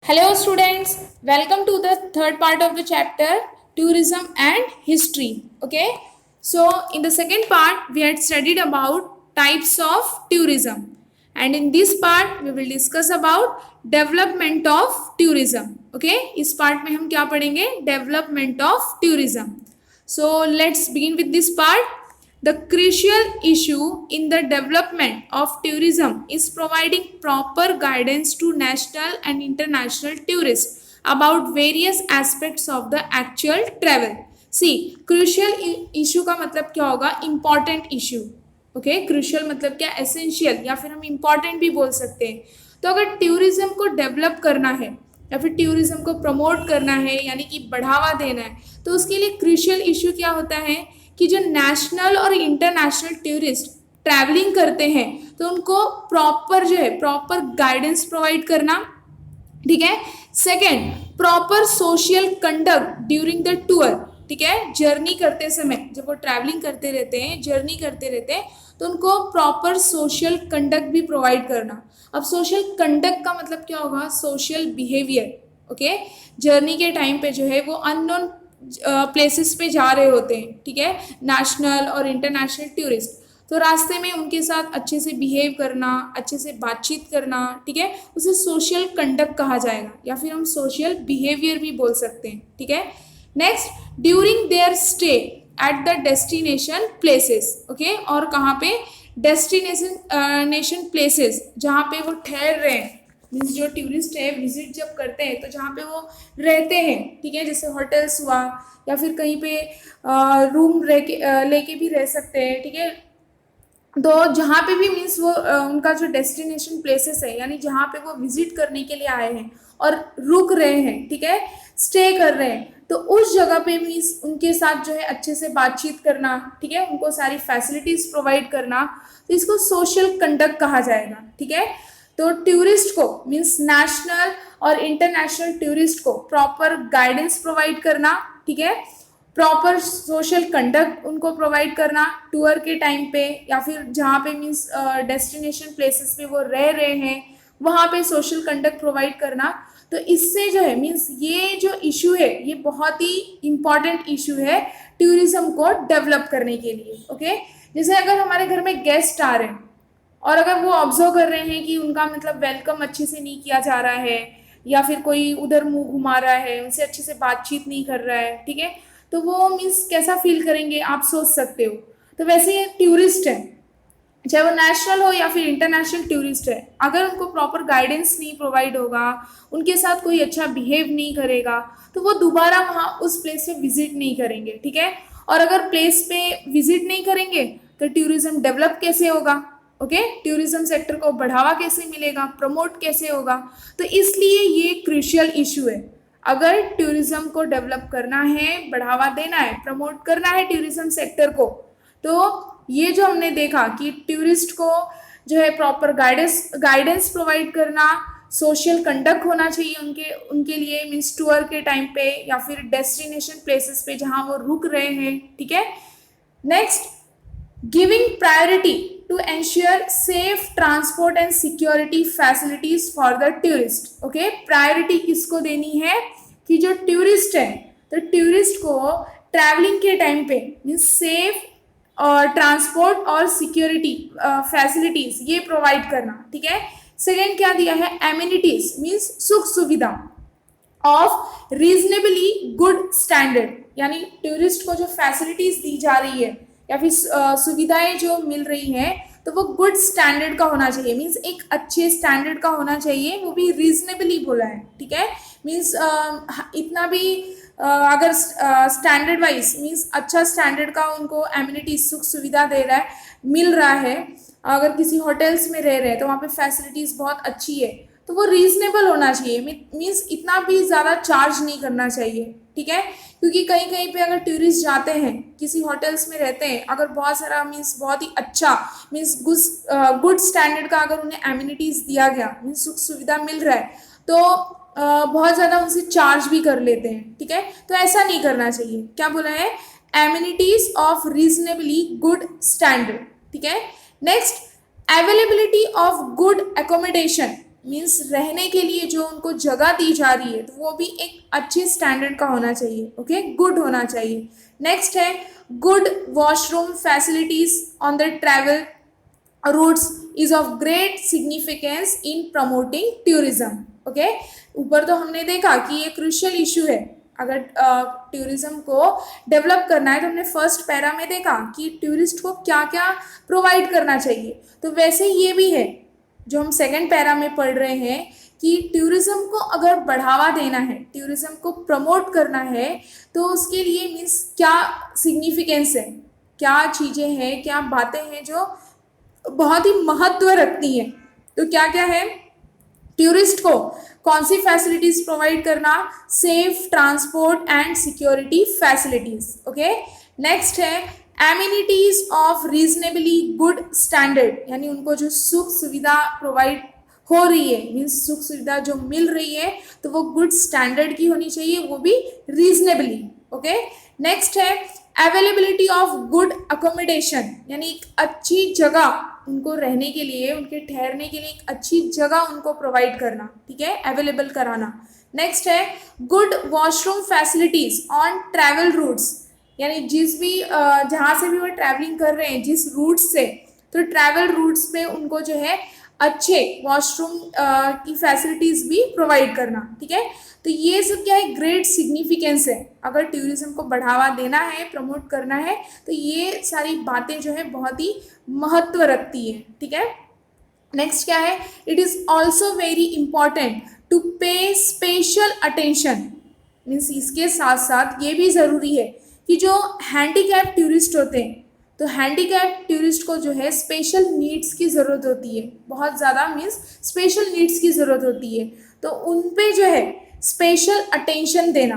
Hello students, welcome to the third part of the chapter tourism and history. Okay, so in the second part we had studied about types of tourism, and in this part we will discuss about development of tourism. Okay, इस part में हम क्या पढ़ेंगे? Development of tourism. So let's begin with this part. The crucial issue in the development of tourism is providing proper guidance to national and international tourists about various aspects of the actual travel. See, crucial issue का मतलब क्या होगा? Important issue. Okay, crucial मतलब क्या? Essential, या फिर हम important भी बोल सकते हैं. तो अगर टूरिज्म को डेवलप करना है या फिर टूरिज्म को प्रमोट करना है, यानी कि बढ़ावा देना है, तो उसके लिए क्रूशियल इशू क्या होता है कि जो नेशनल और इंटरनेशनल टूरिस्ट ट्रैवलिंग करते हैं तो उनको प्रॉपर गाइडेंस प्रोवाइड करना. ठीक है. Second, proper social conduct during the tour. ठीक है, जर्नी करते समय जब वो ट्रैवलिंग करते रहते हैं, जर्नी करते रहते हैं, तो उनको प्रॉपर सोशल कंडक्ट भी प्रोवाइड करना. अब सोशल कंडक्ट का मतलब क्या होगा? Social behaviour. ओके, जर्नी के टाइम पे जो है वो अननोन प्लेसेस पे जा रहे होते हैं. ठीक है, नेशनल और इंटरनेशनल टूरिस्ट, तो रास्ते में उनके साथ अच्छे से बिहेव करना, अच्छे से बातचीत करना. ठीक है, उसे सोशल कंडक्ट कहा जाएगा, या फिर हम सोशल बिहेवियर भी बोल सकते हैं. ठीक है. Next, during their stay at the destination places. Okay, और कहाँ पे? डेस्टिनेशन प्लेसेस, जहाँ पे वो ठहर रहे हैं. मीन्स जो टूरिस्ट है विजिट जब करते हैं तो जहाँ पे वो रहते हैं. ठीक है, जैसे होटल्स हुआ, या फिर कहीं पे रूम लेके भी रह सकते हैं. ठीक है, तो जहाँ पे भी मीन्स वो उनका जो डेस्टिनेशन प्लेसेस है, यानी जहाँ पे वो विजिट करने के लिए आए हैं और रुक रहे हैं, ठीक है, स्टे कर रहे हैं, तो उस जगह पे मीन्स उनके साथ जो है अच्छे से बातचीत करना. ठीक है, उनको सारी फैसिलिटीज प्रोवाइड करना, तो इसको सोशल कंडक्ट कहा जाएगा. ठीक है, तो टूरिस्ट को मीन्स नेशनल और इंटरनेशनल टूरिस्ट को प्रॉपर गाइडेंस प्रोवाइड करना. ठीक है, प्रॉपर सोशल कंडक्ट उनको प्रोवाइड करना टूर के टाइम पे, या फिर जहाँ पे मीन्स डेस्टिनेशन प्लेसेस पे वो रह रहे हैं वहाँ पे सोशल कंडक्ट प्रोवाइड करना. तो इससे जो है मीन्स ये जो इशू है ये बहुत ही इम्पॉर्टेंट इशू है टूरिज्म को डेवलप करने के लिए. ओके, जैसे अगर हमारे घर में गेस्ट आ रहे हैं और अगर वो ऑब्जर्व कर रहे हैं कि उनका मतलब वेलकम अच्छे से नहीं किया जा रहा है, या फिर कोई उधर मुंह घुमा रहा है, उनसे अच्छे से बातचीत नहीं कर रहा है, ठीक है, तो वो मीन्स कैसा फील करेंगे आप सोच सकते हो. तो वैसे ये टूरिस्ट है, चाहे वो नेशनल हो या फिर इंटरनेशनल टूरिस्ट है, अगर उनको प्रॉपर गाइडेंस नहीं प्रोवाइड होगा, उनके साथ कोई अच्छा बिहेव नहीं करेगा, तो वो दोबारा वहाँ उस प्लेस पे विजिट नहीं करेंगे. ठीक है, और अगर प्लेस पे विजिट नहीं करेंगे तो टूरिज्म डेवलप कैसे होगा? ओके, टूरिज्म सेक्टर को बढ़ावा कैसे मिलेगा, प्रमोट कैसे होगा? तो इसलिए ये क्रूशियल इशू है. अगर टूरिज्म को डेवलप करना है, बढ़ावा देना है, प्रमोट करना है टूरिज्म सेक्टर को, तो ये जो हमने देखा कि टूरिस्ट को जो है प्रॉपर गाइडेंस प्रोवाइड करना, सोशल कंडक्ट होना चाहिए उनके लिए मीन्स टूर के टाइम पे या फिर डेस्टिनेशन प्लेसेस पे जहाँ वो रुक रहे हैं. ठीक है. Next, giving priority to ensure safe transport and security facilities for the tourist. Okay, priority किसको देनी है? कि जो टूरिस्ट है, तो टूरिस्ट को ट्रैवलिंग के टाइम पे मीन्स सेफ और ट्रांसपोर्ट और सिक्योरिटी फैसिलिटीज ये प्रोवाइड करना. ठीक है. सेकेंड क्या दिया है? एमिनिटीज मीन्स सुख सुविधा ऑफ रीजनेबली गुड स्टैंडर्ड, यानी टूरिस्ट को जो फैसिलिटीज दी जा रही है या फिर सुविधाएं जो मिल रही हैं तो वो गुड स्टैंडर्ड का होना चाहिए. मीन्स एक अच्छे स्टैंडर्ड का होना चाहिए, वो भी रीजनेबली बोला है. ठीक है, मीन्स इतना भी अगर स्टैंडर्ड वाइज मीन्स अच्छा स्टैंडर्ड का उनको एमिनिटीज सुख सुविधा दे रहा है, मिल रहा है. अगर किसी होटल्स में रह रहे हैं तो वहाँ पे फैसिलिटीज बहुत अच्छी है, तो वो रीजनेबल होना चाहिए. मीन्स इतना भी ज़्यादा चार्ज नहीं करना चाहिए. ठीक है, क्योंकि कहीं कहीं पे अगर टूरिस्ट जाते हैं, किसी होटल्स में रहते हैं, अगर बहुत सारा मीन्स बहुत ही अच्छा मीन्स गुड स्टैंडर्ड का अगर उन्हें एमिनिटीज़ दिया गया, मीन्स सुख सुविधा मिल रहा है, तो बहुत ज़्यादा उनसे चार्ज भी कर लेते हैं. ठीक है, तो ऐसा नहीं करना चाहिए. क्या बोला है? Amenities of reasonably good standard. ठीक है. Next, availability of good accommodation, means रहने के लिए जो उनको जगह दी जा रही है तो वो भी एक अच्छे स्टैंडर्ड का होना चाहिए, ओके, गुड होना चाहिए। नेक्स्ट है good washroom facilities on the travel routes is of great significance in promoting tourism, okay. ऊपर तो हमने देखा कि ये क्रूशियल इशू है, अगर टूरिज्म को डेवलप करना है तो हमने फर्स्ट पैरा में देखा कि टूरिस्ट को क्या क्या प्रोवाइड करना चाहिए, तो वैसे ये भी है जो हम सेकंड पैरा में पढ़ रहे हैं कि टूरिज्म को अगर बढ़ावा देना है, टूरिज्म को प्रमोट करना है, तो उसके लिए मीन्स क्या सिग्निफिकेंस है, क्या चीज़ें हैं, क्या बातें हैं जो बहुत ही महत्व रखती हैं। तो क्या क्या है, टूरिस्ट को कौन सी फैसिलिटीज प्रोवाइड करना, safe transport and security facilities, okay. Next है amenities of reasonably good standard, यानी उनको जो सुख सुविधा प्रोवाइड हो रही है, मीन्स सुख सुविधा जो मिल रही है तो वो गुड स्टैंडर्ड की होनी चाहिए, वो भी रीजनेबली, ओके। नेक्स्ट है अवेलेबिलिटी ऑफ गुड अकोमोडेशन, यानी एक अच्छी जगह उनको रहने के लिए, उनके ठहरने के लिए एक अच्छी जगह उनको प्रोवाइड करना, ठीक है, अवेलेबल कराना। नेक्स्ट है good washroom facilities on travel routes, यानी जिस भी जहाँ से भी वो ट्रैवलिंग कर रहे हैं जिस रूट से, तो ट्रैवल रूट्स पे उनको जो है अच्छे वॉशरूम की फैसिलिटीज भी प्रोवाइड करना, ठीक है। तो ये सब क्या है, ग्रेट सिग्निफिकेंस है, अगर टूरिज्म को बढ़ावा देना है, प्रमोट करना है, तो ये सारी बातें जो है बहुत ही महत्व रखती है, ठीक है। नेक्स्ट क्या है, it is also very important to pay special attention, means इसके साथ साथ ये भी ज़रूरी है कि जो हैंडीकैप टूरिस्ट होते हैं, तो हैंडीकैप टूरिस्ट को जो है स्पेशल नीड्स की ज़रूरत होती है, बहुत ज़्यादा मीन्स स्पेशल नीड्स की ज़रूरत होती है, तो उन पे जो है स्पेशल अटेंशन देना,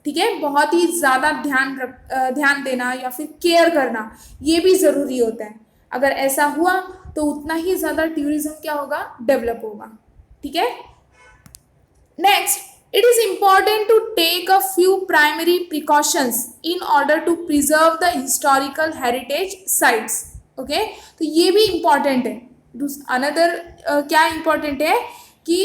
ठीक है, बहुत ही ज़्यादा ध्यान देना या फिर केयर करना, ये भी ज़रूरी होता है। अगर ऐसा हुआ तो उतना ही ज़्यादा टूरिज्म क्या होगा, डेवलप होगा, ठीक है। Next, it is important to take a few primary precautions in order to preserve the historical heritage sites, okay। तो ये भी important है। अनदर क्या important है कि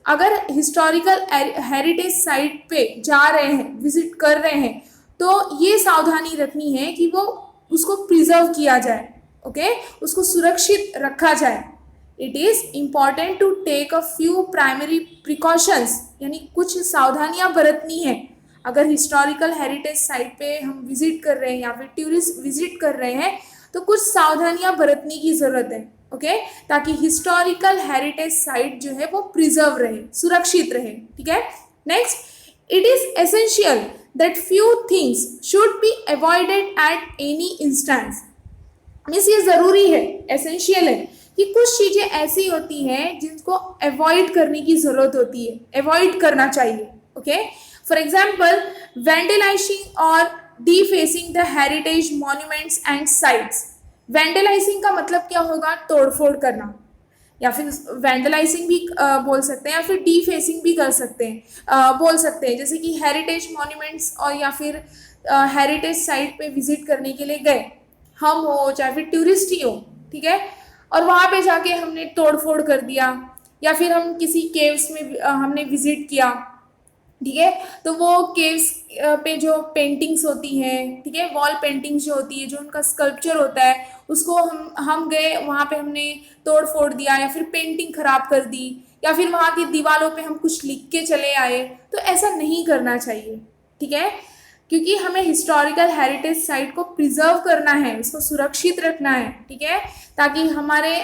अगर हिस्टोरिकल हेरिटेज साइट पे जा रहे हैं, विजिट कर रहे हैं, तो ये सावधानी रखनी है कि वो उसको प्रिजर्व किया जाए, ओके, उसको सुरक्षित रखा जाए। It is important to take a few primary precautions, यानी कुछ सावधानियां बरतनी है। अगर हिस्टोरिकल हेरिटेज साइट पे हम विजिट कर रहे हैं या फिर टूरिस्ट विजिट कर रहे हैं तो कुछ सावधानियां बरतने की ज़रूरत है, ओके, ताकि हिस्टोरिकल हेरिटेज साइट जो है वो प्रिजर्व रहे, सुरक्षित रहे, ठीक है। Next, it is essential that few things should be avoided at any instance, means ये ज़रूरी है, एसेंशियल है कि कुछ चीज़ें ऐसी होती हैं जिनको अवॉइड करने की ज़रूरत होती है, अवॉइड करना चाहिए, ओके। फॉर एग्जाम्पल वैंडलाइजिंग और defacing the heritage monuments and sites. Vandalising का मतलब क्या होगा, तोड़फोड़ करना, या फिर वैंडलाइजिंग भी बोल सकते हैं या फिर डिफेसिंग भी कर सकते हैं, बोल सकते हैं, जैसे कि हेरिटेज मॉन्यूमेंट्स और या फिर हेरिटेज साइट पे विजिट करने के लिए गए हम हो चाहे फिर टूरिस्ट ही हो, ठीक है, और वहाँ पे जाके हमने तोड़फोड़ कर दिया, या फिर हम किसी केव्स में हमने विजिट किया, ठीक है, तो वो केव्स पे जो पेंटिंग्स होती हैं, ठीक है, वॉल पेंटिंग्स जो होती है, जो उनका स्कल्पचर होता है, उसको हम गए वहाँ पे हमने तोड़ फोड़ दिया या फिर पेंटिंग खराब कर दी या फिर वहाँ की दीवारों पे हम कुछ लिख के चले आए, तो ऐसा नहीं करना चाहिए, ठीक है, क्योंकि हमें हिस्टोरिकल हेरिटेज साइट को प्रिजर्व करना है, उसको सुरक्षित रखना है, ठीक है, ताकि हमारे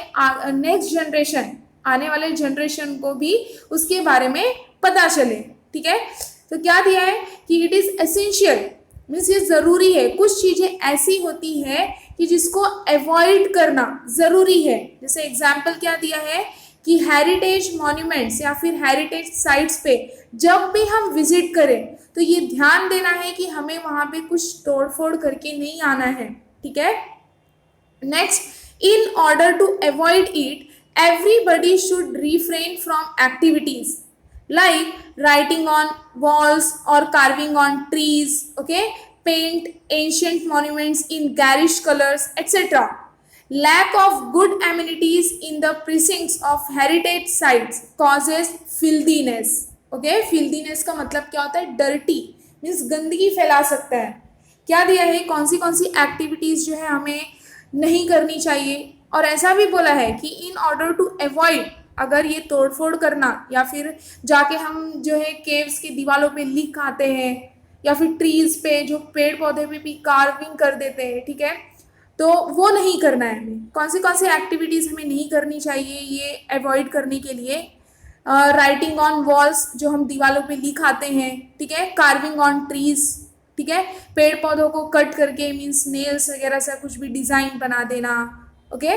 नेक्स्ट जनरेशन, आने वाले जनरेशन को भी उसके बारे में पता चले, ठीक है। तो क्या दिया है कि इट इज़ एसेंशियल, मीन्स ये ज़रूरी है, कुछ चीज़ें ऐसी होती है कि जिसको अवॉइड करना ज़रूरी है। जैसे एग्जाम्पल क्या दिया है कि हेरिटेज मॉन्यूमेंट्स या फिर हेरिटेज साइट्स पे जब भी हम विजिट करें तो ये ध्यान देना है कि हमें वहाँ पे कुछ तोड़फोड़ करके नहीं आना है, ठीक है। Next, in order to avoid it everybody should refrain from activities like writing on walls or carving on trees, okay, paint ancient monuments in garish colors, etc. Lack of good amenities in the precincts of heritage sites causes filthiness. Okay, filthiness का मतलब क्या होता है? Dirty, means गंदगी फैला सकता है। क्या दिया है? कौन सी एक्टिविटीज जो है हमें नहीं करनी चाहिए। और ऐसा भी बोला है कि इन ऑर्डर टू अवॉइड, अगर ये तोड़फोड़ करना या फिर जाके हम जो है केव्स की दीवारों पे लिख आते हैं या फिर ट्रीज पे, जो पेड़ पौधे पे भी कार्विंग कर देते हैं, ठीक है, तो वो नहीं करना है हमें। कौन सी एक्टिविटीज़ हमें नहीं करनी चाहिए ये अवॉइड करने के लिए? राइटिंग ऑन वॉल्स, जो हम दीवारों पे लिख आते हैं, ठीक है, कार्विंग ऑन ट्रीज, ठीक है, पेड़ पौधों को कट करके मीन्स नेल्स वगैरह से कुछ भी डिज़ाइन बना देना, ओके,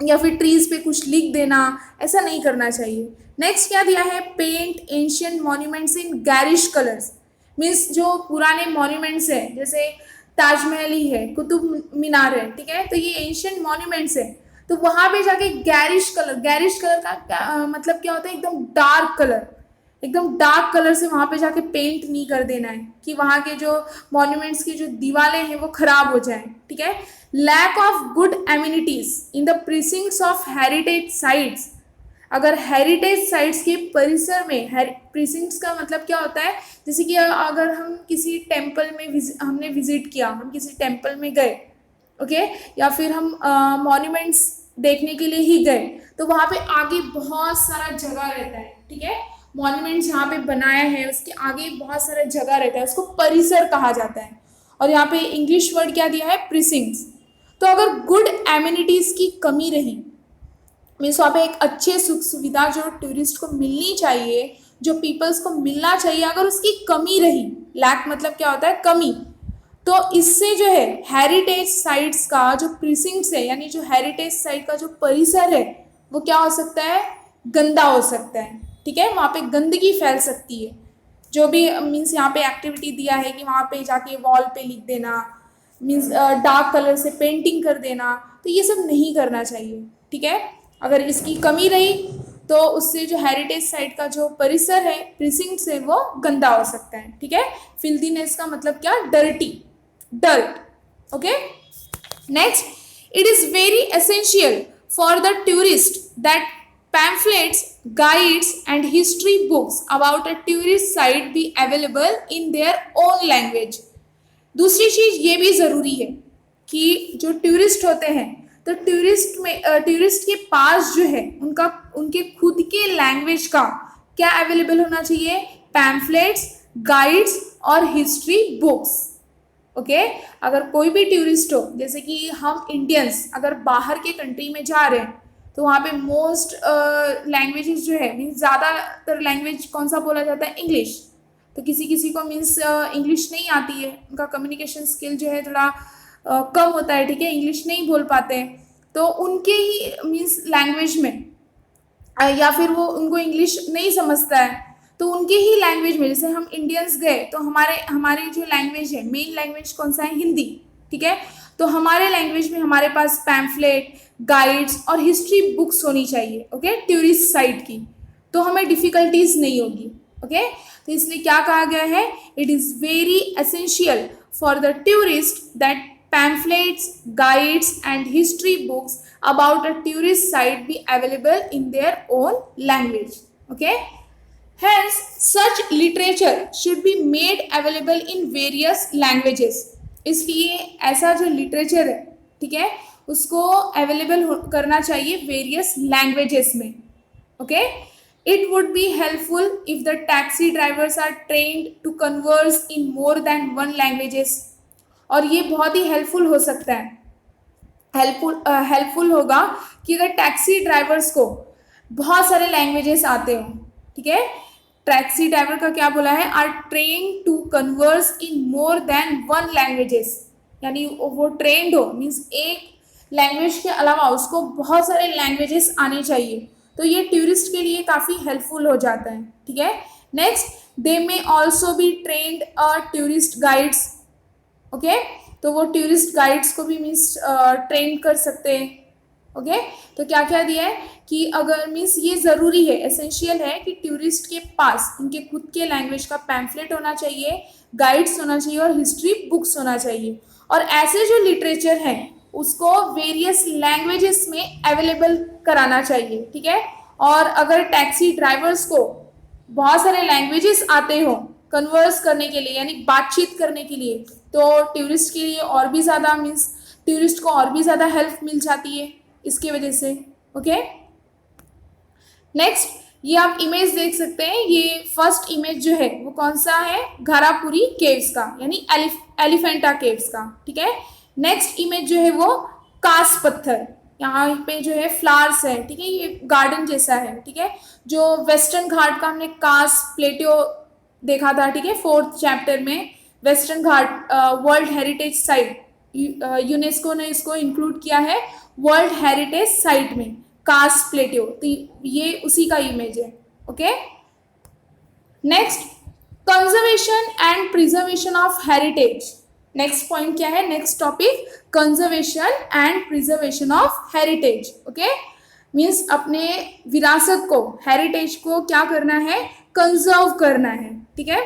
या फिर ट्रीज पे कुछ लिख देना, ऐसा नहीं करना चाहिए। नेक्स्ट क्या दिया है? पेंट एंशियंट मॉन्यूमेंट्स इन गैरिश कलर्स, मीन्स जो पुराने मॉन्यूमेंट्स है, जैसे ताजमहल ही है, कुतुब मीनार है, ठीक है, तो ये एंशियंट मॉन्यूमेंट्स है, तो वहां पे जाके गैरिश कलर, गैरिश कलर का मतलब क्या होता है? एकदम डार्क कलर, एकदम डार्क कलर से वहां पे जाके पेंट नहीं कर देना है कि वहां के जो मॉन्यूमेंट्स की जो दीवारें हैं वो खराब हो जाएं, ठीक है। Lack of good amenities in the precincts of heritage sites, अगर हेरिटेज साइट्स के परिसर में, प्रिसिंक्ट्स का मतलब क्या होता है? जैसे कि अगर हम किसी टेम्पल में हमने विजिट किया, हम किसी टेम्पल में गए, ओके, या फिर हम मॉन्यूमेंट्स देखने के लिए ही गए, तो वहाँ पे आगे बहुत सारा जगह रहता है, ठीक है, मॉन्यूमेंट जहाँ पे बनाया है उसके आगे बहुत सारा जगह रहता है, उसको परिसर कहा जाता है। और यहाँ पे इंग्लिश वर्ड क्या दिया है? प्रिसिंक्ट्स। तो अगर गुड एम्यूनिटीज की कमी रही, मीन्स वहाँ पे एक अच्छे सुख सुविधा जो टूरिस्ट को मिलनी चाहिए, जो पीपल्स को मिलना चाहिए, अगर उसकी कमी रही, लैक मतलब क्या होता है? कमी, तो इससे जो है हेरिटेज साइट्स का जो प्रिसिंक्ट्स है, यानी जो हेरिटेज साइट का जो परिसर है, वो क्या हो सकता है? गंदा हो सकता है, ठीक है, वहाँ पे गंदगी फैल सकती है। जो भी मीन्स यहाँ पे एक्टिविटी दिया है कि वहाँ पे जाके वॉल पे लिख देना, मीन्स डार्क कलर से पेंटिंग कर देना, तो ये सब नहीं करना चाहिए, ठीक है। अगर इसकी कमी रही तो उससे जो हेरिटेज साइट का जो परिसर है, प्रिसिंक्ट्स है, वो गंदा हो सकता है, ठीक है। फिल्दीनेस का मतलब क्या? Dirty, dirt, okay. Next, it is very essential for the tourist that pamphlets, guides and history books about a tourist site be available in their own language. दूसरी चीज ये भी जरूरी है कि जो टूरिस्ट होते हैं, तो टूरिस्ट के पास जो है उनके खुद के लैंग्वेज का क्या अवेलेबल होना चाहिए? पैम्फलेट्स, गाइड्स और हिस्ट्री बुक्स, ओके। अगर कोई भी टूरिस्ट हो, जैसे कि हम इंडियंस अगर बाहर के कंट्री में जा रहे हैं, तो वहाँ पे मोस्ट लैंग्वेजेस जो है, मीन्स ज़्यादातर लैंग्वेज कौन सा बोला जाता है? इंग्लिश। तो किसी किसी को मीन्स इंग्लिश नहीं आती है, उनका कम्युनिकेशन स्किल जो है थोड़ा कम होता है, ठीक है, इंग्लिश नहीं बोल पाते हैं, तो उनके ही मीन्स लैंग्वेज में या फिर वो उनको इंग्लिश नहीं समझता है, तो उनके ही लैंग्वेज में, जैसे हम इंडियंस गए तो हमारी जो लैंग्वेज है, मेन लैंग्वेज कौन सा है? हिंदी, ठीक है, तो हमारे लैंग्वेज में हमारे पास पैम्फलेट, गाइड्स और हिस्ट्री बुक्स होनी चाहिए, ओके, टूरिस्ट साइट की, तो हमें डिफिकल्टीज नहीं होगी, ओके। तो इसलिए क्या कहा गया है? It is very essential for the tourist that pamphlets, guides and history books about a tourist site be available in their own language, okay. Hence such literature should be made available in various languages. इसलिए ऐसा जो literature है, ठीक है, उसको available करना चाहिए various languages में, okay. It would be helpful if the taxi drivers are trained to converse in more than one languages. और ये बहुत ही हेल्पफुल हो सकता है, हेल्पफुल होगा कि अगर टैक्सी ड्राइवर्स को बहुत सारे लैंग्वेजेस आते हो, ठीक है, टैक्सी ड्राइवर का क्या बोला है? Are train to converse in more than one languages, यानी वो ट्रेंड हो, मीन्स एक लैंग्वेज के अलावा उसको बहुत सारे लैंग्वेजेस आने चाहिए, तो ये टूरिस्ट के लिए काफ़ी हेल्पफुल हो जाता है, ठीक है। Next, they may also be trend tourist guides, okay, तो वो टूरिस्ट गाइड्स को भी मीन्स ट्रेन कर सकते हैं, ओके। तो क्या क्या दिया है कि अगर मीन्स ये ज़रूरी है, एसेंशियल है कि टूरिस्ट के पास उनके खुद के लैंग्वेज का पैम्फलेट होना चाहिए, गाइड्स होना चाहिए और हिस्ट्री बुक्स होना चाहिए, और ऐसे जो लिटरेचर हैं उसको वेरियस लैंग्वेजेस में अवेलेबल कराना चाहिए, ठीक है। और अगर टैक्सी ड्राइवर्स को बहुत सारे लैंग्वेजेस आते हो कन्वर्स करने के लिए, यानी बातचीत करने के लिए, तो टूरिस्ट के लिए और भी ज़्यादा मीन्स टूरिस्ट को और भी ज़्यादा हेल्प मिल जाती है इसकी वजह से। ओके, नेक्स्ट ये आप इमेज देख सकते हैं। ये फर्स्ट इमेज जो है वो कौन सा है, घारापुरी केव्स का, यानी एलिफेंटा केव्स का, ठीक है। नेक्स्ट इमेज जो है वो कास पत्थर, यहाँ पे जो है फ्लावर्स है, ठीक है, ये गार्डन जैसा है, ठीक है। जो वेस्टर्न घाट का हमने कास प्लेटियो देखा था, ठीक है, 4th चैप्टर में वेस्टर्न घाट वर्ल्ड हेरिटेज साइट, यूनेस्को ने इसको इंक्लूड किया है वर्ल्ड हेरिटेज साइट में, कास प्लेटियो, तो ये उसी का इमेज है। Okay, next conservation and preservation of heritage. Next point क्या है, next topic conservation and preservation of heritage. Okay, means अपने विरासत को, हेरिटेज को क्या करना है, कंजर्व करना है, ठीक है।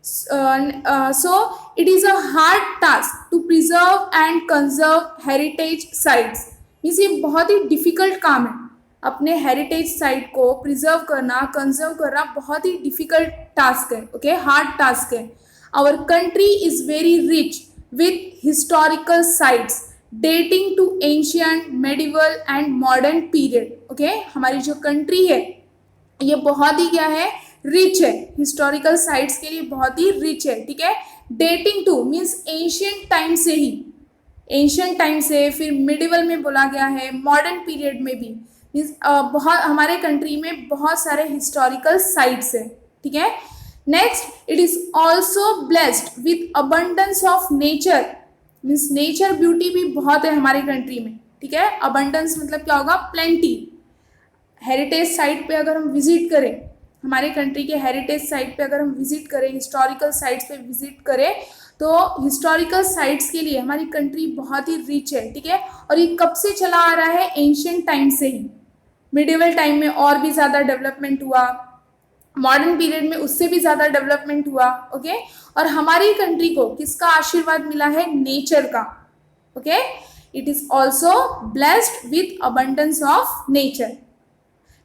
So it is a hard task to preserve and conserve heritage sites. Means ये बहुत ही डिफिकल्ट काम है, अपने हेरिटेज साइट को प्रिजर्व करना, कंजर्व करना बहुत ही डिफिकल्ट टास्क है। ओके, हार्ड टास्क है। Our country is very rich with historical sites dating to ancient, medieval and modern period. Okay, हमारी जो कंट्री है ये बहुत ही क्या है, रिच है, हिस्टोरिकल साइट्स के लिए बहुत ही रिच है, ठीक है। Dating two means ancient time से ही, एंशियंट टाइम से, फिर मिडिवल में बोला गया है, मॉडर्न पीरियड में भी मीन्स बहुत, हमारे कंट्री में बहुत सारे हिस्टोरिकल साइट्स है, ठीक है। Next, it is also blessed with abundance of nature, means nature beauty भी बहुत है हमारे कंट्री में, ठीक है। अबंडेंस मतलब क्या होगा, प्लेंटी। हेरिटेज साइट पे अगर हम विजिट करें, हमारे कंट्री के हेरिटेज साइट पे अगर हम विजिट करें, हिस्टोरिकल साइट्स पे विजिट करें, तो हिस्टोरिकल साइट्स के लिए हमारी कंट्री बहुत ही रिच है, ठीक है। और ये कब से चला आ रहा है, एंशियंट टाइम से ही। मिडिवल टाइम में और भी ज़्यादा डेवलपमेंट हुआ, मॉडर्न पीरियड में उससे भी ज़्यादा डेवलपमेंट हुआ। ओके, और हमारी कंट्री को किसका आशीर्वाद मिला है, नेचर का। Okay, it is also blessed with abundance of nature.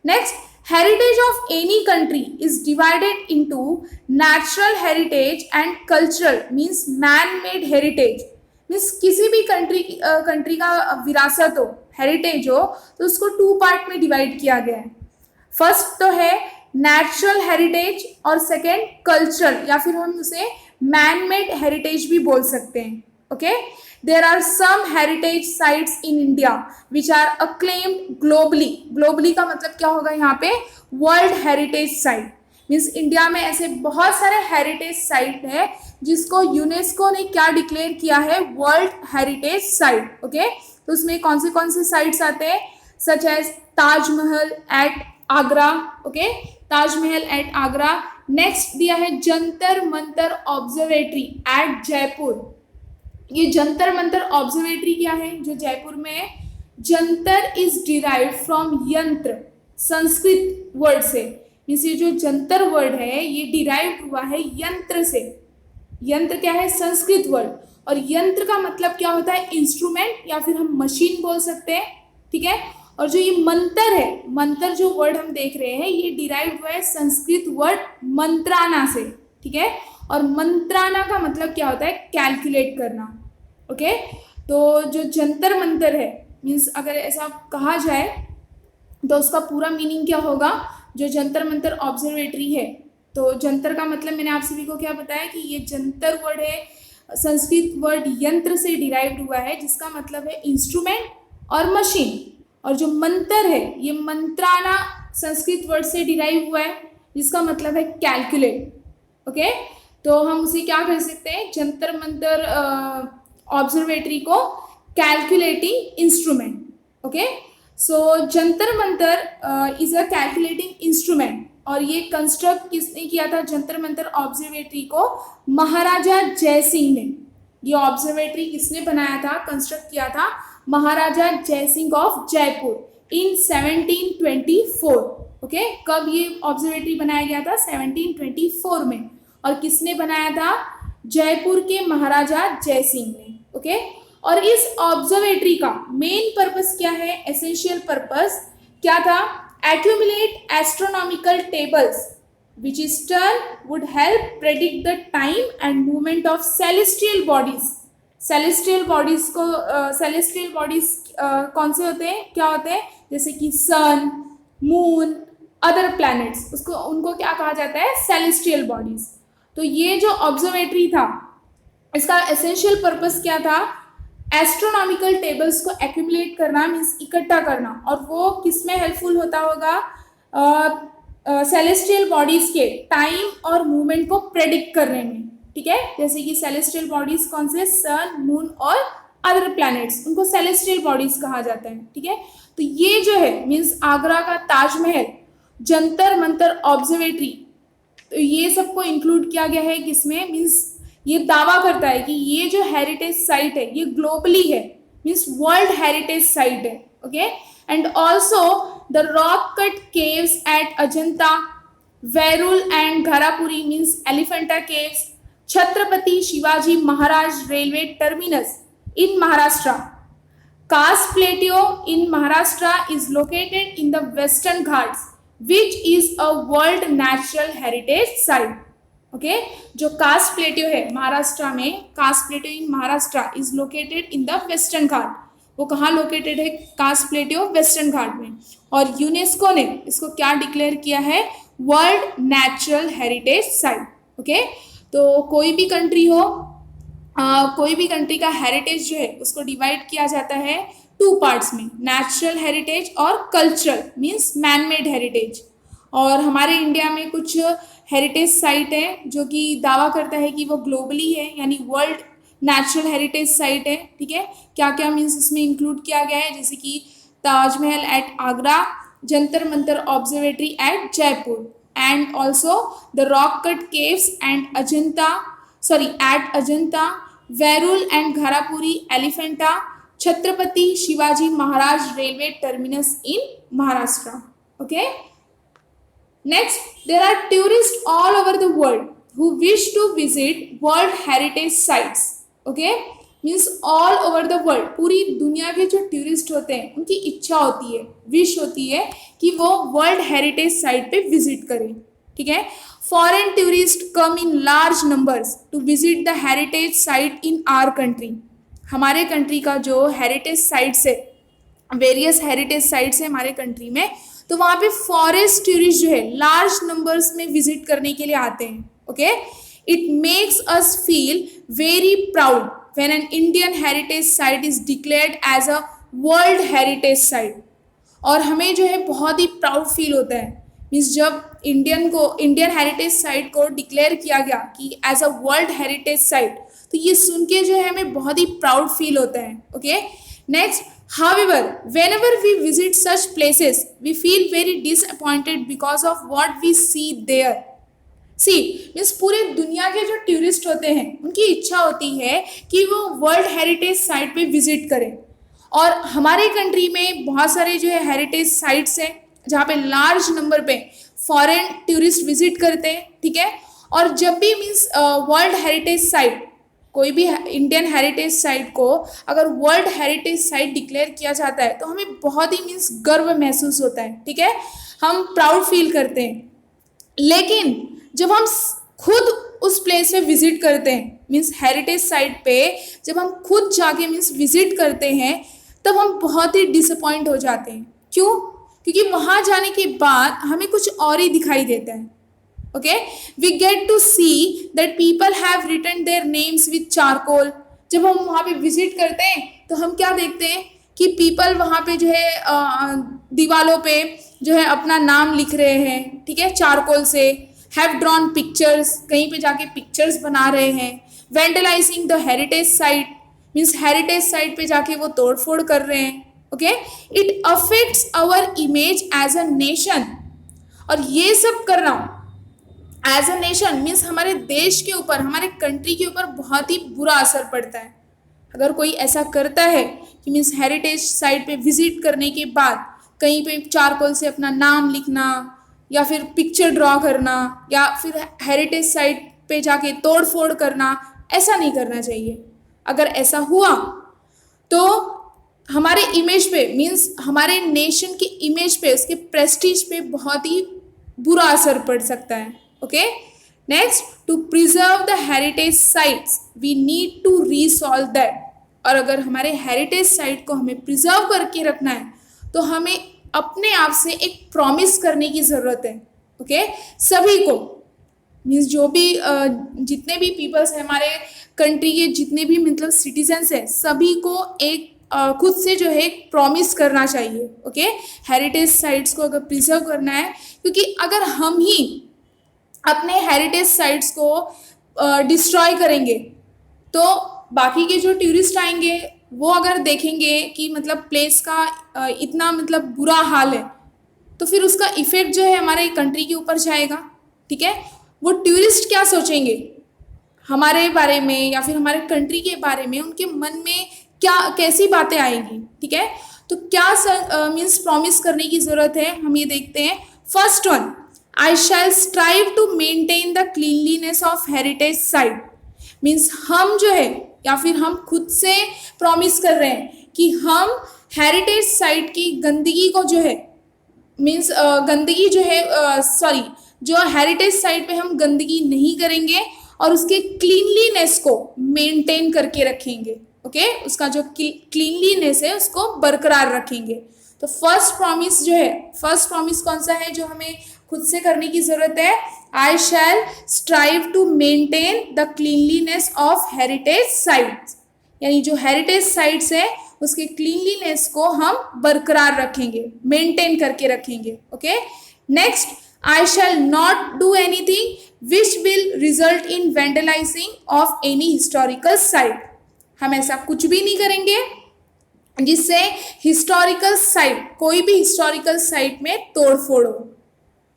Next, heritage of any country is divided into natural heritage and cultural, means man made heritage। Means किसी भी कंट्री का विरासत हो, हेरिटेज हो, तो उसको 2 पार्ट में डिवाइड किया गया है। फर्स्ट तो है नेचुरल हेरिटेज और सेकेंड कल्चरल, या फिर हम उसे मैन मेड हेरिटेज भी बोल सकते हैं। Okay, there are some heritage sites in India which are acclaimed globally। globally का मतलब क्या होगा यहाँ पे, world heritage site. Means India में ऐसे बहुत सारे हेरिटेज साइट है जिसको यूनेस्को ने क्या डिक्लेयर किया है, वर्ल्ड हेरिटेज साइट। ओके, तो उसमें कौन से साइट्स आते हैं, such as Taj Mahal at Agra. Okay, Taj Mahal at Agra. Next दिया है जंतर मंतर ऑब्जर्वेटरी एट जयपुर। ये जंतर मंतर ऑब्जर्वेटरी क्या है, जो जयपुर में है। जंतर इज डिराइव्ड फ्रॉम यंत्र, संस्कृत वर्ड से। मीन्स ये जो जंतर वर्ड है ये डिराइव्ड हुआ है यंत्र से। यंत्र क्या है, संस्कृत वर्ड, और यंत्र का मतलब क्या होता है, इंस्ट्रूमेंट या फिर हम मशीन बोल सकते हैं, ठीक है। और जो ये मंत्र है, मंत्र जो वर्ड हम देख रहे हैं ये डिराइव्ड हुआ है संस्कृत वर्ड मंत्राना से, ठीक है। और मंत्राना का मतलब क्या होता है, कैलकुलेट करना। ओके, तो जो जंतर मंतर है, मीन्स अगर ऐसा कहा जाए तो उसका पूरा मीनिंग क्या होगा, जो जंतर मंतर ऑब्जर्वेटरी है, तो जंतर का मतलब मैंने आप सभी को क्या बताया कि ये जंतर वर्ड है, संस्कृत वर्ड यंत्र से डिराइव्ड हुआ है, जिसका मतलब है इंस्ट्रूमेंट और मशीन। और जो मंत्र है ये मंत्राना संस्कृत वर्ड से डिराइव हुआ है, जिसका मतलब है कैलकुलेट। ओके, तो हम उसे क्या कर सकते हैं, जंतर मंतर ऑब्जर्वेटरी को calculating instrument. Okay, so Jantar Mantar is a calculating instrument. और ये कंस्ट्रक्ट किसने किया था, जंतर मंतर ऑब्जर्वेटरी को महाराजा जयसिंह ने। ये ऑब्जर्वेटरी किसने बनाया था, कंस्ट्रक्ट किया था, Maharaja Jaisingh of Jaipur in 1724। Okay, कब ये ऑब्जर्वेटरी बनाया गया था, 1724 में। और किसने बनाया था, जयपुर के महाराजा जयसिंह ने। ओके, और इस ऑब्जर्वेटरी का मेन पर्पस क्या है, एसेंशियल पर्पस क्या था, accumulate astronomical tables which is turn would help predict the time and movement of celestial bodies. celestial bodies को celestial bodies कौन से होते हैं, क्या होते हैं, जैसे कि सन, मून, अदर प्लैनेट्स, उसको उनको क्या कहा जाता है, celestial bodies. तो ये जो ऑब्जर्वेटरी था इसका एसेंशियल पर्पस क्या था, एस्ट्रोनॉमिकल टेबल्स को एक्यूमुलेट करना, मीन्स इकट्ठा करना, और वो किस में हेल्पफुल होता होगा, सेलेस्टियल बॉडीज के टाइम और मूवमेंट को प्रेडिक्ट करने में, ठीक है। जैसे कि सेलेस्टियल बॉडीज कौन से, सन, मून और अदर प्लैनेट्स, उनको सेलेस्टियल बॉडीज कहा जाता है, ठीक है। तो ये जो है मीन्स आगरा का ताजमहल, जंतर मंतर ऑब्जर्वेटरी, तो ये सबको इंक्लूड किया गया है किसमें, मीन्स ये दावा करता है कि ये जो हेरिटेज साइट है ये ग्लोबली है, मीन्स वर्ल्ड हेरिटेज साइट है, okay. And also the rock cut caves at Ajanta, Verul and Gharapuri means Elephanta caves, Chhatrapati Shivaji Maharaj railway terminus in Maharashtra, Kaas plateau in Maharashtra is located in the Western Ghats which is a world natural heritage site, okay. जो Kaas plateau है महाराष्ट्र में, Kaas plateau in Maharashtra is located in the Western Ghat, वो कहाँ located है, कास प्लेटियो western घाट में, और UNESCO ने इसको क्या डिक्लेयर किया है, world natural heritage site, okay. तो कोई भी कंट्री हो, कोई भी कंट्री का हेरिटेज जो है उसको डिवाइड किया जाता है टू पार्ट्स में, नेचुरल हेरिटेज और cultural means man made heritage. और हमारे इंडिया में कुछ हेरिटेज साइट है जो कि दावा करता है कि वो ग्लोबली है, यानी वर्ल्ड नेचुरल हेरिटेज साइट है, ठीक है। क्या क्या मीन्स इसमें इंक्लूड किया गया है, जैसे कि Taj Mahal at Agra, Jantar Mantar observatory at Jaipur, and also the rock cut caves and Ajanta, sorry at Ajanta, Verul and Gharapuri Elephanta, Chhatrapati Shivaji Maharaj railway terminus in Maharashtra, okay. Next, there are tourists all over the world who wish to visit World Heritage Sites. Okay, means all over the world. पूरी दुनिया के जो tourist होते हैं उनकी इच्छा होती है, विश होती है कि वो वर्ल्ड हेरिटेज साइट पे विजिट करें, ठीक है। Foreign tourist come in large numbers to visit the heritage site in our country. हमारे कंट्री का जो हेरिटेज साइट्स है, वेरियस हेरिटेज साइट्स है हमारे कंट्री में, तो वहाँ पे फॉरेस्ट टूरिस्ट जो है लार्ज नंबर्स में विजिट करने के लिए आते हैं, okay. It makes us feel very proud when an Indian heritage site is declared as a world heritage site, और हमें जो है बहुत ही प्राउड फील होता है, मीन्स जब इंडियन हेरिटेज साइट को डिक्लेयर किया गया कि as a world heritage site, तो ये सुन के जो है हमें बहुत ही प्राउड फील होता है, okay. Next, however, whenever we visit such places, we feel very disappointed because of what we see there. See, means पूरे दुनिया के जो टूरिस्ट होते हैं उनकी इच्छा होती है कि वो वर्ल्ड हेरिटेज साइट पे विजिट करें, और हमारे कंट्री में बहुत सारे जो है हेरिटेज साइट्स हैं जहाँ पे लार्ज नंबर पे फॉरेन टूरिस्ट विजिट करते हैं, ठीक है। और जब भी मीन्स वर्ल्ड हेरिटेज साइट, कोई भी इंडियन हेरिटेज साइट को अगर वर्ल्ड हेरिटेज साइट डिक्लेयर किया जाता है तो हमें बहुत ही मीन्स गर्व महसूस होता है, ठीक है, हम प्राउड फील करते हैं। लेकिन जब हम खुद उस प्लेस पे विजिट करते हैं, मीन्स हेरिटेज साइट पे जब हम खुद जाके मीन्स विजिट करते हैं, तब हम बहुत ही डिसअपॉइंट हो जाते हैं। क्यों? क्योंकि वहाँ जाने के बाद हमें कुछ और ही दिखाई देता है, okay, we get to see that people have written their names with charcoal. जब हम वहाँ पे विजिट करते हैं तो हम क्या देखते हैं कि पीपल वहाँ पे जो है दीवालों पे जो है अपना नाम लिख रहे हैं, ठीक है, चारकोल से, हैव ड्रॉन पिक्चर्स, कहीं पे जाके पिक्चर्स बना रहे हैं, vandalising the heritage site, means heritage site पे जाके वो तोड़ फोड़ कर रहे हैं, okay. It affects our image as a nation, और ये सब करना एज अ नेशन मीन्स हमारे देश के ऊपर, हमारे कंट्री के ऊपर बहुत ही बुरा असर पड़ता है। अगर कोई ऐसा करता है कि मीन्स हेरिटेज साइट पे विजिट करने के बाद कहीं पे चारकोल से अपना नाम लिखना, या फिर पिक्चर ड्रॉ करना, या फिर हेरिटेज साइट पे जाके तोड़ फोड़ करना, ऐसा नहीं करना चाहिए। अगर ऐसा हुआ तो हमारे इमेज पे मीन्स हमारे नेशन की इमेज पे, उसके प्रेस्टीज पे बहुत ही बुरा असर पड़ सकता है. Okay, next, to preserve the heritage sites we need to resolve that. और अगर हमारे हेरिटेज साइट को हमें प्रिजर्व करके रखना है तो हमें अपने आप से एक प्रॉमिस करने की ज़रूरत है. ओके, सभी को मीन्स जो भी जितने भी पीपल्स हैं हमारे कंट्री के, जितने भी मतलब सिटीजन्स हैं, सभी को एक खुद से जो है एक प्रॉमिस करना चाहिए. ओके, हेरिटेज साइट्स को अगर प्रिजर्व करना है, क्योंकि अगर हम ही अपने हेरिटेज साइट्स को डिस्ट्रॉय करेंगे तो बाकी के जो टूरिस्ट आएंगे वो अगर देखेंगे कि मतलब प्लेस का इतना मतलब बुरा हाल है, तो फिर उसका इफेक्ट जो है हमारे कंट्री के ऊपर जाएगा. ठीक है, वो टूरिस्ट क्या सोचेंगे हमारे बारे में या फिर हमारे कंट्री के बारे में, उनके मन में क्या कैसी बातें आएंगी. ठीक है, तो क्या मीन्स प्रॉमिस करने की ज़रूरत है, हम ये देखते हैं. First one, I shall strive to maintain the cleanliness of heritage site. Means हम जो है या फिर हम खुद से प्रॉमिस कर रहे हैं कि हम हेरिटेज साइट की गंदगी को जो है मीन्स गंदगी जो है सॉरी जो हेरिटेज साइट पे हम गंदगी नहीं करेंगे और उसके क्लीनलीनेस को मेंटेन करके रखेंगे. ओके, उसका जो क्लीनलीनेस है उसको बरकरार रखेंगे. तो फर्स्ट प्रॉमिस जो है, फर्स्ट प्रॉमिस कौन सा है जो हमें खुद से करने की ज़रूरत है? I shall strive to maintain the cleanliness of heritage sites. यानी जो हेरिटेज साइट्स है उसके क्लीनलीनेस को हम बरकरार रखेंगे, मेंटेन करके रखेंगे. Okay, next, I shall not do anything which will result in vandalising of any historical site. हम ऐसा कुछ भी नहीं करेंगे जिससे हिस्टोरिकल साइट, कोई भी हिस्टोरिकल साइट में तोड़फोड़ हो.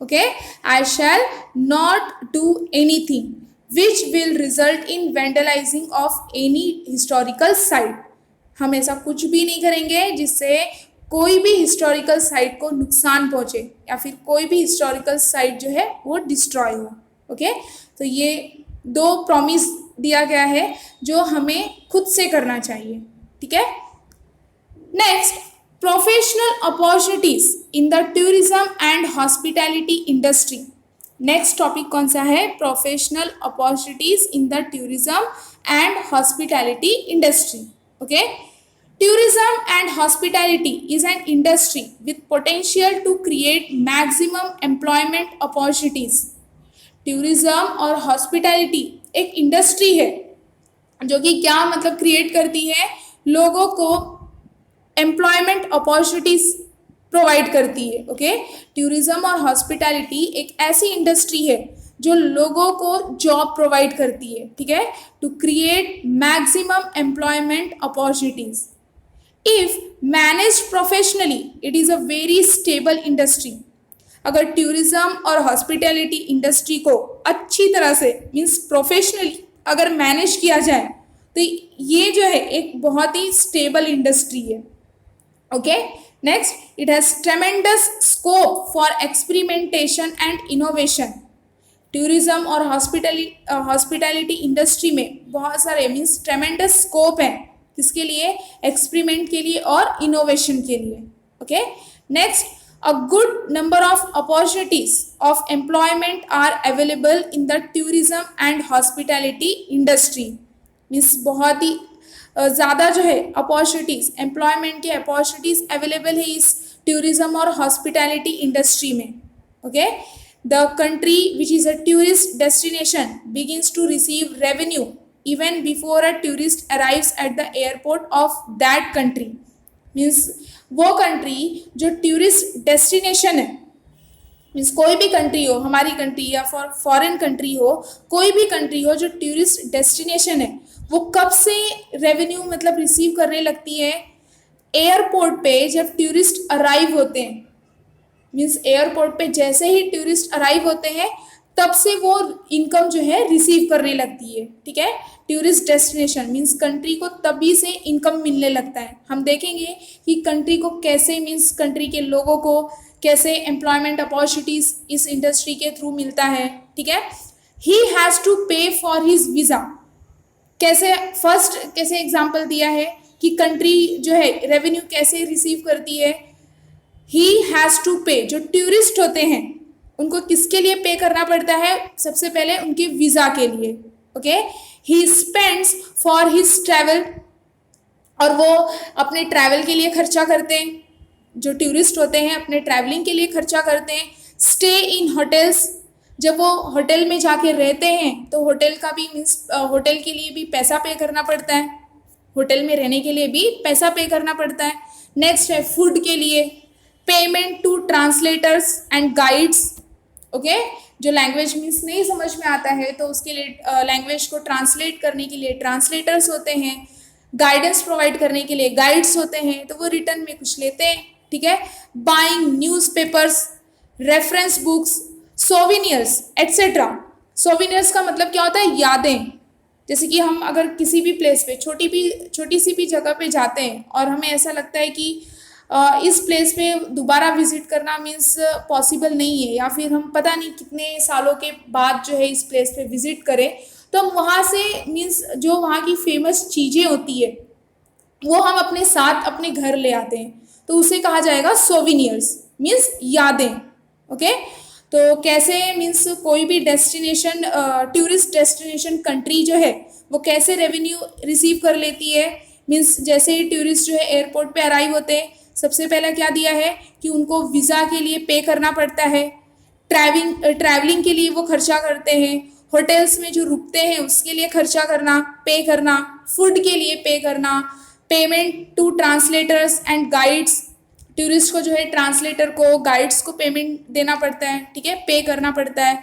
Okay, I shall not do anything which will result in vandalising of any historical site. हम ऐसा कुछ भी नहीं करेंगे जिससे कोई भी हिस्टोरिकल साइट को नुकसान पहुंचे या फिर कोई भी हिस्टोरिकल साइट जो है वो डिस्ट्रॉय हो. ओके, तो ये दो प्रॉमिस दिया गया है जो हमें खुद से करना चाहिए. ठीक है, next, professional opportunities in the tourism and hospitality industry. Next topic कौन सा है? Professional opportunities in the tourism and hospitality industry. Okay, tourism and hospitality is an industry with potential to create maximum employment opportunities. Tourism और hospitality एक industry है जो कि क्या मतलब क्रिएट करती है, लोगों को एम्प्लॉयमेंट अपॉर्चुनिटीज प्रोवाइड करती है. ओके, टूरिज्म और हॉस्पिटैलिटी एक ऐसी इंडस्ट्री है जो लोगों को जॉब प्रोवाइड करती है. ठीक है, to create maximum employment opportunities. If managed professionally, it is a very stable industry. अगर टूरिज्म और हॉस्पिटैलिटी इंडस्ट्री को अच्छी तरह से मीन्स प्रोफेशनली अगर मैनेज किया जाए तो ये जो है एक बहुत ही स्टेबल इंडस्ट्री है. Okay, next, it has ट्रेमेंडस scope for experimentation and innovation. Tourism और हॉस्पिटैलिटी इंडस्ट्री में बहुत सारे मीन्स ट्रेमेंडस स्कोप हैं. किसके लिए? एक्सपेरिमेंट के लिए और इनोवेशन के लिए. Okay, next, a good number of opportunities of employment are available in the tourism and hospitality industry. Means बहुत ही ज़्यादा जो है अपॉर्चुनिटीज़, एम्प्लॉयमेंट के अपॉर्चुनिटीज़ अवेलेबल है इस टूरिज्म और हॉस्पिटैलिटी इंडस्ट्री में. Okay, the country which is a tourist destination begins to receive revenue even before a tourist arrives at the airport of that country. Means वो country जो tourist destination है, means कोई भी country हो, हमारी country या foreign country हो, कोई भी कंट्री हो जो टूरिस्ट डेस्टिनेशन है, वो कब से रेवेन्यू मतलब रिसीव करने लगती है? एयरपोर्ट पे जब टूरिस्ट अराइव होते हैं. मीन्स एयरपोर्ट पे जैसे ही टूरिस्ट अराइव होते हैं तब से वो इनकम जो है रिसीव करने लगती है. ठीक है, टूरिस्ट डेस्टिनेशन मीन्स कंट्री को तभी से इनकम मिलने लगता है. हम देखेंगे कि कंट्री को कैसे मीन्स कंट्री के लोगों को कैसे एम्प्लॉयमेंट अपॉर्चुनिटीज इस इंडस्ट्री के थ्रू मिलता है. ठीक है, ही हैज़ टू पे फॉर हिज वीज़ा. कैसे? फर्स्ट कैसे एग्जाम्पल दिया है कि कंट्री जो है रेवेन्यू कैसे रिसीव करती है, ही हैज़ टू पे, जो टूरिस्ट होते हैं उनको किसके लिए पे करना पड़ता है, सबसे पहले उनके वीज़ा के लिए, okay. He spends for his travel, और वो अपने ट्रैवल के लिए खर्चा करते हैं, जो टूरिस्ट होते हैं अपने ट्रैवलिंग के लिए खर्चा करते हैं। स्टे इन होटल्स, जब वो होटल में जाके रहते हैं तो होटल का भी मीन्स होटल के लिए भी पैसा पे करना पड़ता है, होटल में रहने के लिए भी पैसा पे करना पड़ता है। नेक्स्ट है फूड के लिए, payment to translators and guides, okay. जो लैंग्वेज मीन्स नहीं समझ में आता है तो उसके लिए लैंग्वेज को ट्रांसलेट करने के लिए ट्रांसलेटर्स होते हैं, गाइडेंस प्रोवाइड करने के लिए गाइड्स होते हैं, तो वो रिटर्न में कुछ लेते हैं, ठीक है। Buying newspapers, reference books, souvenirs etcetera. Souvenirs का मतलब क्या होता है, यादें। जैसे कि हम अगर किसी भी प्लेस पे छोटी सी भी जगह पे जाते हैं और हमें ऐसा लगता है कि इस प्लेस पे दोबारा विजिट करना मीन्स पॉसिबल नहीं है, या फिर हम पता नहीं कितने सालों के बाद जो है इस प्लेस पे विजिट करें, तो हम वहाँ से मीन्स जो वहाँ की फेमस चीज़ें होती है वो हम अपने साथ अपने घर ले आते हैं, तो उसे कहा जाएगा सोविनियर्स, मीन्स यादें, ओके। तो कैसे मीन्स कोई भी डेस्टिनेशन टूरिस्ट डेस्टिनेशन कंट्री जो है वो कैसे रेवेन्यू रिसीव कर लेती है, मीन्स जैसे ही टूरिस्ट जो है एयरपोर्ट पे अराइव होते हैं, सबसे पहला क्या दिया है कि उनको वीज़ा के लिए पे करना पड़ता है, ट्रैवलिंग के लिए वो खर्चा करते हैं, होटल्स में जो रुकते हैं उसके लिए खर्चा करना, पे करना, फूड के लिए पे करना, payment to translators and guides, tourist को जो है ट्रांसलेटर को गाइड्स को पेमेंट देना पड़ता है, ठीक है, पे करना पड़ता है।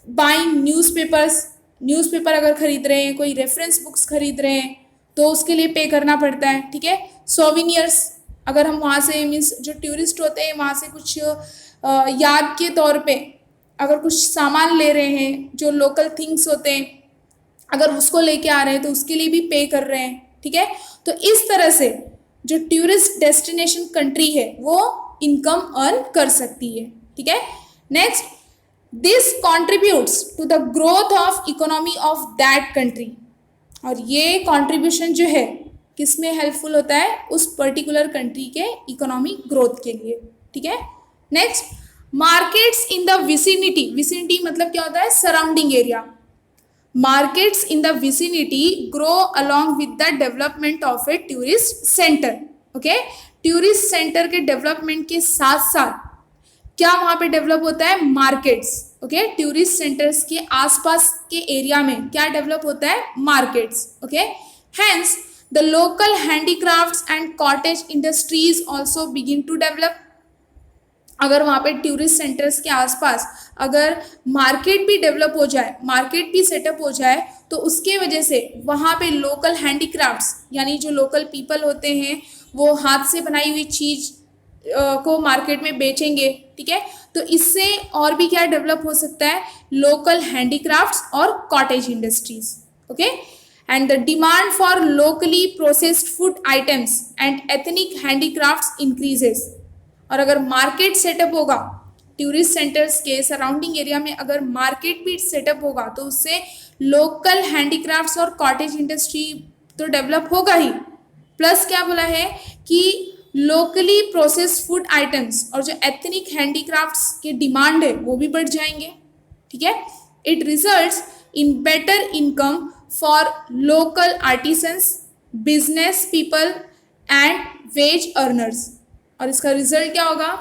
बाइंग न्यूज़पेपर्स, न्यूज़पेपर अगर खरीद रहे हैं, कोई रेफरेंस बुक्स खरीद रहे हैं तो उसके लिए पे करना पड़ता है, ठीक है। सोविनियर्स, अगर हम वहाँ से मीन्स जो टूरिस्ट होते हैं वहाँ से कुछ याद के तौर पे अगर कुछ सामान ले रहे हैं, जो लोकल थिंग्स होते हैं अगर उसको लेके आ रहे हैं तो उसके लिए भी पे कर रहे हैं, ठीक है। तो इस तरह से जो टूरिस्ट डेस्टिनेशन कंट्री है वो इनकम अर्न कर सकती है, ठीक है। Next, this contributes to the growth of economy of that country, और ये कॉन्ट्रीब्यूशन जो है किस में हेल्पफुल होता है, उस पर्टिकुलर कंट्री के इकोनॉमिक ग्रोथ के लिए, ठीक है। Next, markets in the vicinity, vicinity मतलब क्या होता है, surrounding area. Markets in the vicinity grow along with the development of a tourist centre, okay. Tourist centre के डेवलपमेंट के साथ साथ क्या वहाँ पे डेवलप होता है, मार्केट्स, ओके। टूरिस्ट सेंटर्स के आसपास के एरिया में क्या डेवलप होता है, markets, okay. Hence the local handicrafts and cottage industries also begin to develop. अगर वहाँ पे टूरिस्ट सेंटर्स के आसपास अगर मार्केट भी डेवलप हो जाए, मार्केट भी सेटअप हो जाए, तो उसके वजह से वहाँ पे लोकल हैंडीक्राफ्ट्स यानी जो लोकल पीपल होते हैं वो हाथ से बनाई हुई चीज़ को मार्केट में बेचेंगे, ठीक है। तो इससे और भी क्या डेवलप हो सकता है, लोकल हैंडीक्राफ्ट्स और cottage industries, okay. And the demand for locally processed food items and ethnic handicrafts increases. और अगर मार्केट सेटअप होगा टूरिस्ट सेंटर्स के सराउंडिंग एरिया में, अगर मार्केट भी सेटअप होगा तो उससे लोकल हैंडीक्राफ्ट्स और कॉटेज इंडस्ट्री तो डेवलप होगा ही, प्लस क्या बोला है कि लोकली प्रोसेस्ड फूड आइटम्स और जो एथनिक हैंडीक्राफ्ट्स के डिमांड है वो भी बढ़ जाएंगे, ठीक है। It results in better income for local artisans, business people and veg earners. और इसका रिजल्ट क्या होगा,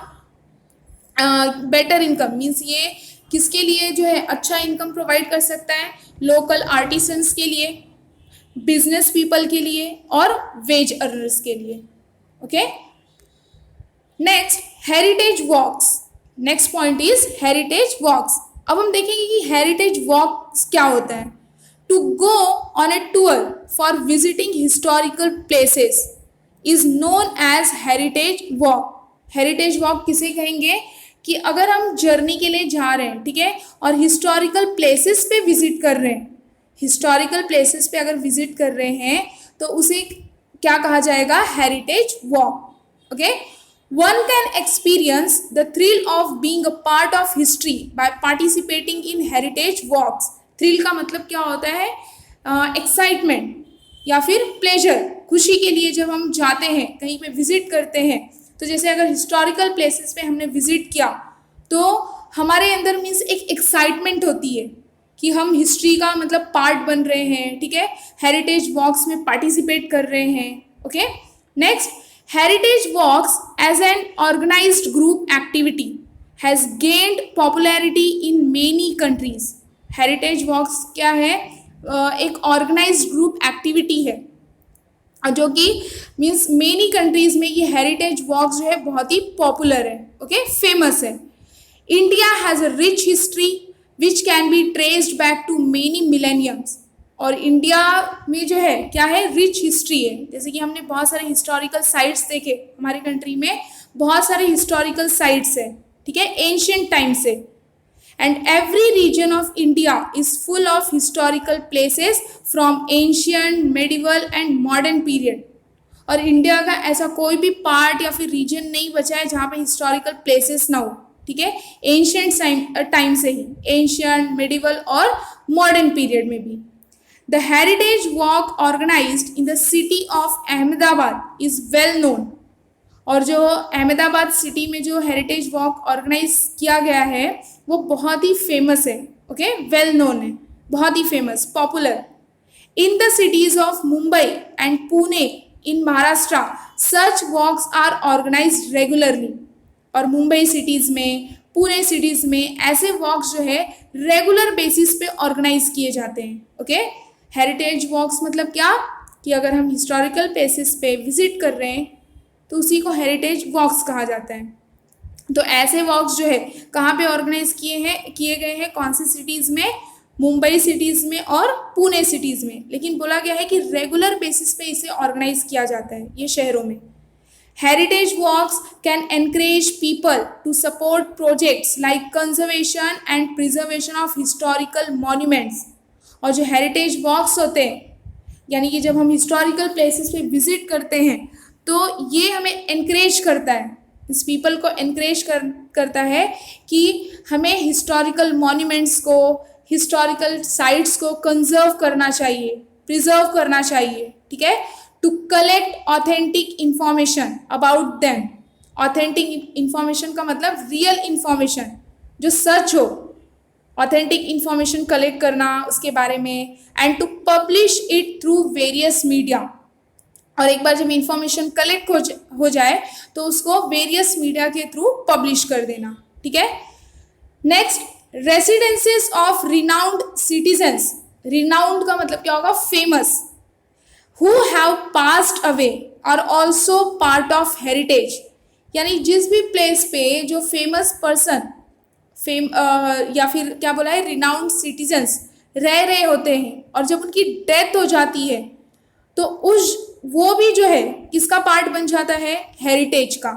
बेटर इनकम मीन्स ये किसके लिए जो है अच्छा इनकम प्रोवाइड कर सकता है, लोकल आर्टिसंस के लिए, बिजनेस पीपल के लिए और वेज अर्नर्स के लिए, okay. Next, heritage walks. Next point is heritage walks. अब हम देखेंगे कि हेरिटेज वॉक्स क्या होता है। To go on a tour for visiting historical places is known as heritage walk. Heritage walk किसे कहेंगे कि अगर हम जर्नी के लिए जा रहे हैं, ठीक है, और हिस्टोरिकल प्लेसेस पे विजिट कर रहे हैं, हिस्टोरिकल प्लेसेस पे अगर विजिट कर रहे हैं तो उसे क्या कहा जाएगा, heritage walk, okay. One can experience the thrill of being a part of history by participating in heritage walks. Thrill का मतलब क्या होता है, एक्साइटमेंट या फिर प्लेजर, खुशी के लिए जब हम जाते हैं कहीं पे विजिट करते हैं, तो जैसे अगर हिस्टोरिकल प्लेसेस पे हमने विजिट किया तो हमारे अंदर मीन्स एक एक्साइटमेंट होती है कि हम हिस्ट्री का मतलब पार्ट बन रहे हैं, ठीक है, हेरिटेज वॉक्स में पार्टिसिपेट कर रहे हैं। Okay, next, heritage walks as an organised group activity has gained popularity in many countries. Heritage walks क्या है? एक ऑर्गेनाइज्ड ग्रुप एक्टिविटी है जो कि मीन्स मेनी कंट्रीज में ये हेरिटेज वॉक्स जो है बहुत ही पॉपुलर है, ओके, फेमस है। India has a rich history which can be traced back to many millenniums. और इंडिया में जो है क्या है? रिच हिस्ट्री है। जैसे कि हमने बहुत सारे हिस्टोरिकल साइट्स देखे, हमारी कंट्री में बहुत सारे हिस्टोरिकल साइट्स है, ठीक है, एंशियंट टाइम से। And every region of India is full of historical places from ancient, medieval and modern period. और इंडिया का ऐसा कोई भी पार्ट या फिर रीजन नहीं बचा है जहाँ पे हिस्टोरिकल प्लेसेस ना हो, ठीक है, एंशियंट टाइम से ही, एंशियंट, मेडिवल और मॉडर्न पीरियड में भी। The heritage walk organised in the city of Ahmedabad is well known. और जो अहमदाबाद सिटी में जो हेरिटेज वॉक ऑर्गेनाइज किया गया है वो बहुत ही फेमस है, ओके, वेल नोन है, बहुत ही famous, popular. In the cities of Mumbai and Pune in Maharashtra such walks are organised regularly. और मुंबई सिटीज़ में, पुणे सिटीज़ में ऐसे वॉक्स जो है रेगुलर बेसिस पे ऑर्गेनाइज किए जाते हैं, ओके। हेरिटेज वॉक्स मतलब क्या कि अगर हम हिस्टोरिकल प्लेसेस पे विजिट कर रहे हैं तो उसी को हेरिटेज वॉक्स कहा जाता है। तो ऐसे वॉक्स जो है कहाँ पे ऑर्गेनाइज किए गए हैं? कौन सी सिटीज़ में? मुंबई सिटीज़ में और पुणे सिटीज़ में। लेकिन बोला गया है कि रेगुलर बेसिस पे इसे ऑर्गेनाइज किया जाता है ये शहरों में। Heritage walks can encourage people to support projects like conservation and preservation of historical monuments. और जो हेरिटेज वॉक्स होते हैं, यानी कि जब हम हिस्टोरिकल प्लेसेस पे विजिट करते हैं तो ये हमें एनकरेज करता है, इस पीपल को एनकरेज करता है कि हमें हिस्टोरिकल मॉन्यूमेंट्स को, हिस्टोरिकल साइट्स को कंजर्व करना चाहिए, प्रिजर्व करना चाहिए, ठीक है, to collect authentic information about them. Authentic information का मतलब रियल इंफॉर्मेशन जो सच हो, ऑथेंटिक इंफॉर्मेशन कलेक्ट करना उसके बारे में, and to publish it through various media. और एक बार जब इंफॉर्मेशन कलेक्ट हो जाए तो उसको वेरियस मीडिया के थ्रू पब्लिश कर देना, ठीक है। Next, residences of renowned citizens. Renowned का मतलब क्या होगा? Famous. Who have passed away are also part of heritage. यानी जिस भी प्लेस पे जो फेमस पर्सन या फिर क्या बोला है, रिनाउंड सिटीजन्स रह रहे होते हैं और जब उनकी डेथ हो जाती है तो वो भी जो है किसका पार्ट बन जाता है? हेरिटेज का,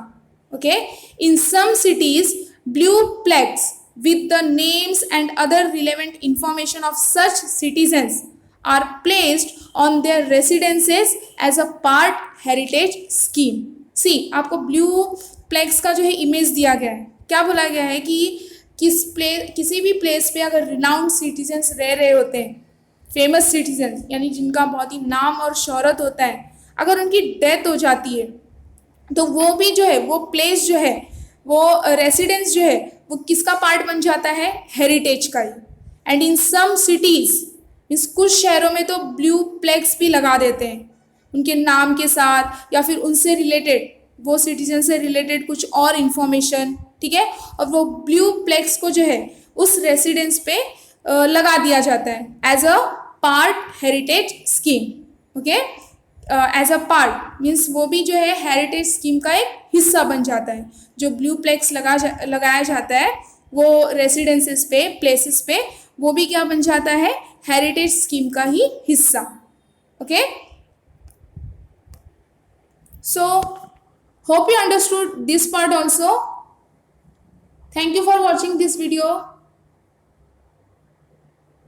okay. In some cities blue plaques with the names and other relevant information of such citizens are placed on their residences as a part heritage scheme. See, आपको ब्लू प्लेक्स का जो है image दिया गया है। क्या बोला गया है कि किसी भी प्लेस पे अगर रिनाउंड सिटीजन्स रह रहे होते हैं, फेमस सिटीजन्स यानी जिनका बहुत ही नाम और शोहरत होता है, अगर उनकी डेथ हो जाती है तो वो भी जो है, वो प्लेस जो है, वो रेसिडेंस जो है वो किसका पार्ट बन जाता है? हेरिटेज का ही। And in some cities, means कुछ शहरों में तो ब्लू प्लेक्स भी लगा देते हैं उनके नाम के साथ या फिर उनसे रिलेटेड, वो सिटीजन से रिलेटेड कुछ और इन्फॉर्मेशन, ठीक है, और वो ब्लू प्लेक्स को जो है उस रेसिडेंस पे लगा दिया जाता है as a part heritage scheme, okay. As a part means वो भी जो है हेरिटेज स्कीम का एक हिस्सा बन जाता है। जो ब्लू प्लेक्स लगाया जाता है वो रेसिडेंसेस पे, प्लेसेस पे, वो भी क्या बन जाता है? हेरिटेज स्कीम का ही हिस्सा, okay. So hope you understood this part also. Thank you for watching this video.